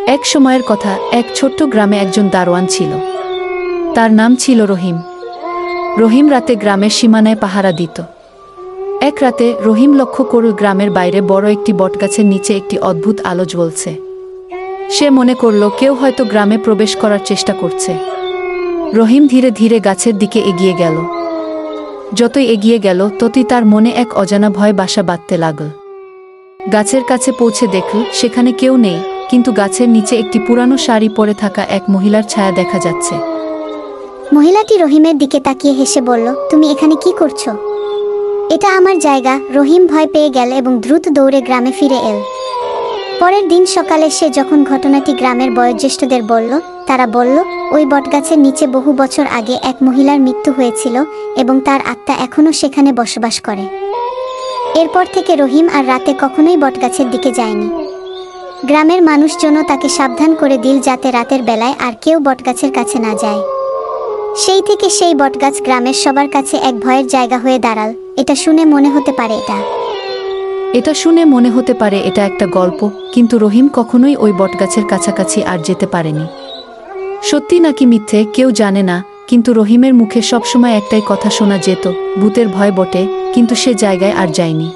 এক সময়ের কথা, এক ছোট্ট গ্রামে একজন দারোয়ান ছিল। তার নাম ছিল রহিম। রহিম রাতে গ্রামের সীমানায় পাহারা দিত। এক রাতে রহিম লক্ষ্য করল গ্রামের বাইরে বড় একটি বটগাছের নিচে একটি অদ্ভুত আলো জ্বলছে। সে মনে করল কেউ হয়তো গ্রামে প্রবেশ করার চেষ্টা করছে। রহিম ধীরে ধীরে গাছের দিকে এগিয়ে গেল। যতই এগিয়ে গেল ততই তার মনে এক অজানা ভয় বাসা বাঁধতে লাগল। গাছের কাছে পৌঁছে দেখল সেখানে কেউ নেই, কিন্তু গাছের নিচে একটি পুরানো শাড়ি পরে থাকা এক মহিলার ছায়া দেখা যাচ্ছে। মহিলাটি রহিমের দিকে তাকিয়ে হেসে বলল, তুমি এখানে কি করছো? এটা আমার জায়গা। রহিম ভয় পেয়ে গেল এবং দ্রুত দৌড়ে গ্রামে ফিরে এল। পরের দিন সকালে সে যখন ঘটনাটি গ্রামের বয়োজ্যেষ্ঠদের বলল, তারা বলল, ওই বটগাছের নিচে বহু বছর আগে এক মহিলার মৃত্যু হয়েছিল এবং তার আত্মা এখনও সেখানে বসবাস করে। এরপর থেকে রহিম আর রাতে কখনোই বটগাছের দিকে যায়নি। গ্রামের মানুষজনও তাকে সাবধান করে দিল যাতে রাতের বেলায় আর কেউ বটগাছের কাছে না যায়। সেই থেকে সেই বটগাছ গ্রামের সবার কাছে এক ভয়ের জায়গা হয়ে দাঁড়াল। এটা শুনে মনে হতে পারে এটা একটা গল্প, কিন্তু রহিম কখনোই ওই বটগাছের কাছাকাছি আর যেতে পারেনি। সত্যি নাকি মিথ্যে কেউ জানে না, কিন্তু রহিমের মুখে সবসময় একটাই কথা শোনা যেত, ভূতের ভয় বটে, কিন্তু সে জায়গায় আর যায়নি।